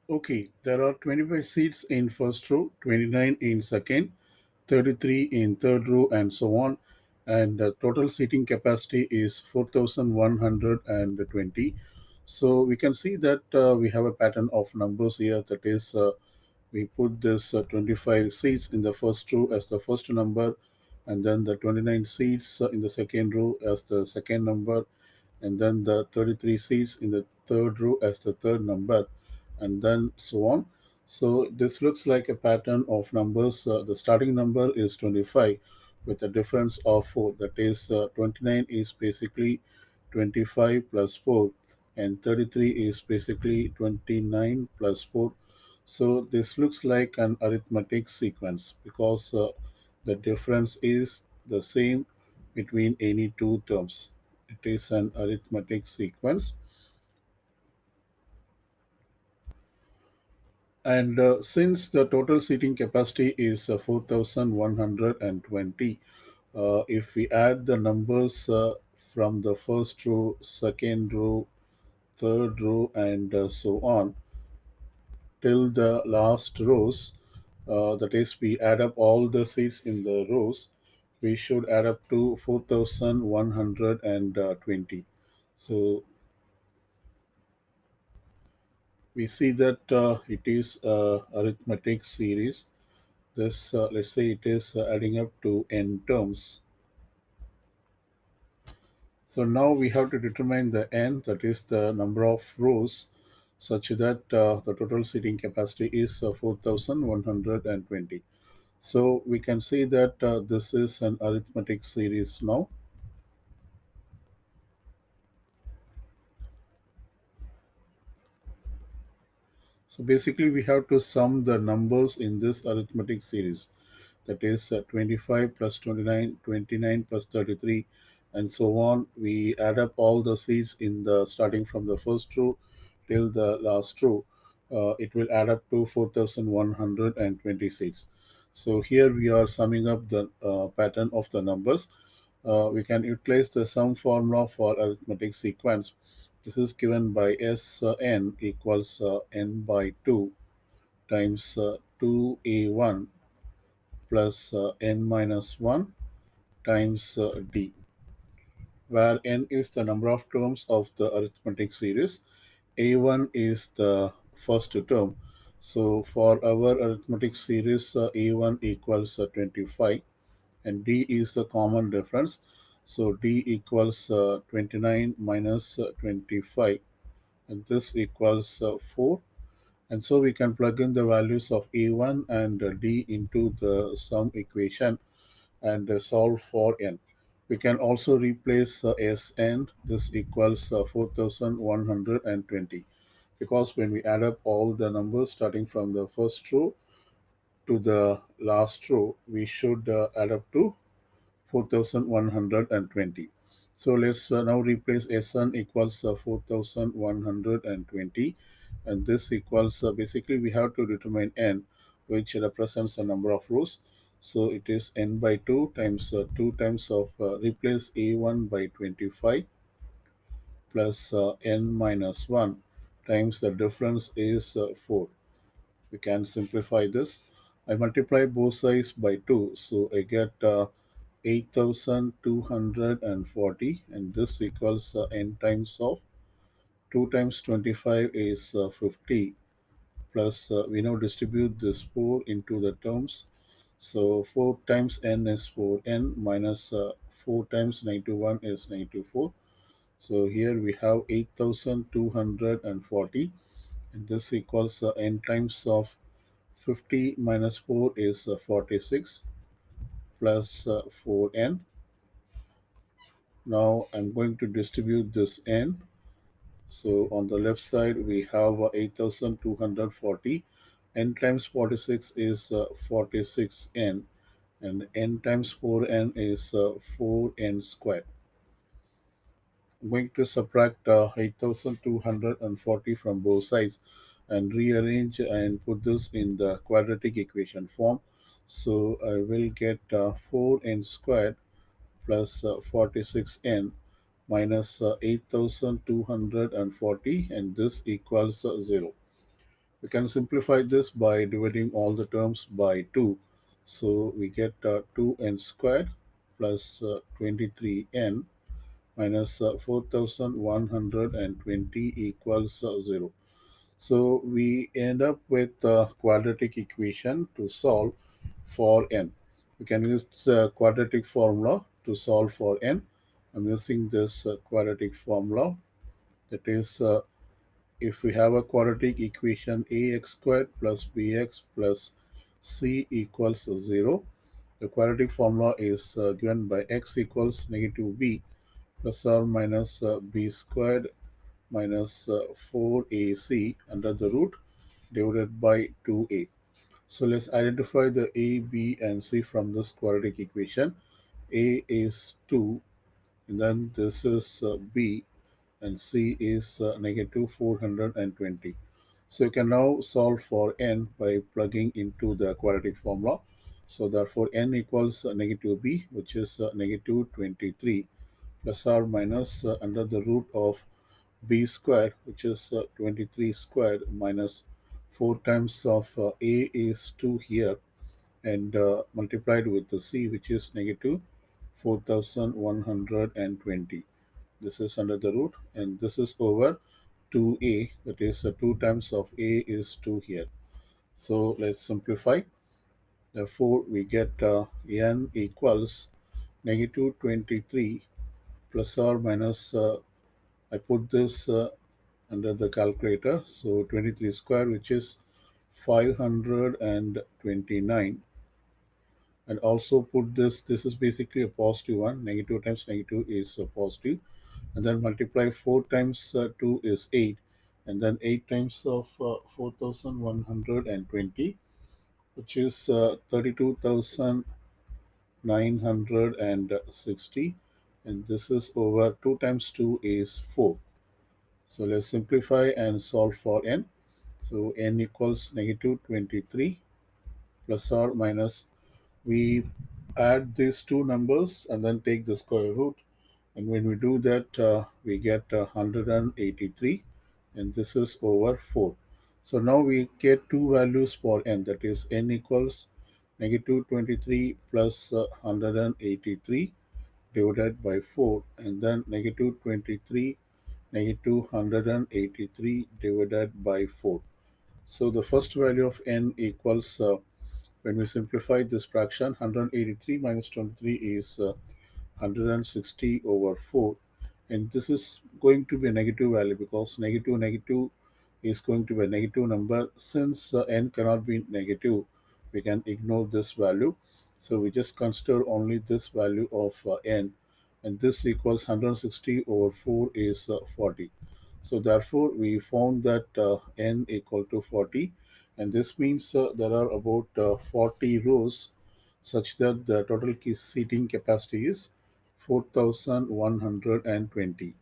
Okay, there are 25 seats in first row, 29 in second, 33 in third row, and so on. And the total seating capacity is 4,120. So we can see that we have a pattern of numbers here. That is, we put this 25 seats in the first row as the first number, and then the 29 seats in the second row as the second number, and then the 33 seats in the third row as the third number, and then so on. So this looks like a pattern of numbers. The starting number is 25 with a difference of 4. That is, 29 is basically 25 plus 4, and 33 is basically 29 plus 4. So this looks like an arithmetic sequence because the difference is the same between any two terms. It is an arithmetic sequence. And since the total seating capacity is 4,120, if we add the numbers from the first row, second row, third row, and so on till the last rows, that is, we add up all the seats in the rows, we should add up to 4,120. So we see that it is a arithmetic series. This let's say it is adding up to n terms. So now we have to determine the n, that is the number of rows, such that the total seating capacity is 4,120. So we can see that this is an arithmetic series now. So basically we have to sum the numbers in this arithmetic series. That is 25 plus 29, 29 plus 33, and so on. We add up all the seats in the starting from the first row till the last row. It will add up to 4,120 seats. So here we are summing up the pattern of the numbers. We can utilize the sum formula for arithmetic sequence. This is given by Sn equals n by 2 times 2a1 plus n minus 1 times d, where n is the number of terms of the arithmetic series. A1 is the first term. So for our arithmetic series, A1 equals 25, and d is the common difference. So d equals 29 minus 25, and this equals 4. And so we can plug in the values of A1 and d into the sum equation and solve for n. We can also replace Sn. This equals 4,120, because when we add up all the numbers starting from the first row to the last row, we should add up to 4,120. So let's now replace Sn equals 4,120, and this equals basically we have to determine n, which represents the number of rows. So it is n by 2 times 2 times of replace a1 by 25 plus n minus 1 times the difference is 4. We can simplify this. I multiply both sides by 2, so I get 8,240, and this equals n times of 2 times 25 is 50, plus we now distribute this 4 into the terms. So 4 times n is 4n minus 4 times 91 is 94. So here we have 8,240, and this equals n times of 50 minus 4 is 46, plus 4n. Now I'm going to distribute this n. So on the left side we have 8,240. N times 46 is 46n, and n times 4n is 4n squared. I'm going to subtract 8,240 from both sides and rearrange and put this in the quadratic equation form. So I will get 4n squared plus 46n minus 8,240, and this equals 0. We can simplify this by dividing all the terms by 2. So we get 2n squared plus 23n minus 4120 equals 0. So we end up with the quadratic equation to solve for n. We can use the quadratic formula to solve for n. I'm using this quadratic formula, that is, if we have a quadratic equation ax squared plus bx plus c equals 0, the quadratic formula is given by x equals negative b plus or minus b squared minus 4ac under the root divided by 2a. So let's identify the a, b, and c from this quadratic equation. A is 2, and then this is b, and c is negative 420. So you can now solve for n by plugging into the quadratic formula. So therefore n equals negative b, which is negative 23, plus or minus under the root of b squared, which is 23 squared, minus 4 times of a is 2 here, and multiplied with the c, which is negative 4120. This is under the root, and this is over 2a, that is 2 times of a is 2 here. So let's simplify. Therefore we get n equals negative 23 plus or minus, I put this under the calculator, so 23 square, which is 529, and also put this is basically a positive one, negative times negative is a positive, and then multiply 4 times 2 is 8, and then 8 times of 4120, which is 32,960, and this is over 2 times 2 is 4. So let's simplify and solve for n. So n equals negative 23 plus or minus, we add these two numbers and then take the square root, and when we do that we get 183, and this is over 4. So now we get two values for n, that is n equals negative 23 plus 183 divided by 4, and then negative 23 negative 183 divided by 4. So the first value of n equals, when we simplify this fraction, 183 minus 23 is 160 over 4, and this is going to be a negative value because negative negative is going to be a negative number. Since n cannot be negative, we can ignore this value, so we just consider only this value of n, and this equals 160 over 4 is 40. So therefore we found that n equal to 40, and this means there are about 40 rows, such that the total seating capacity is 4120.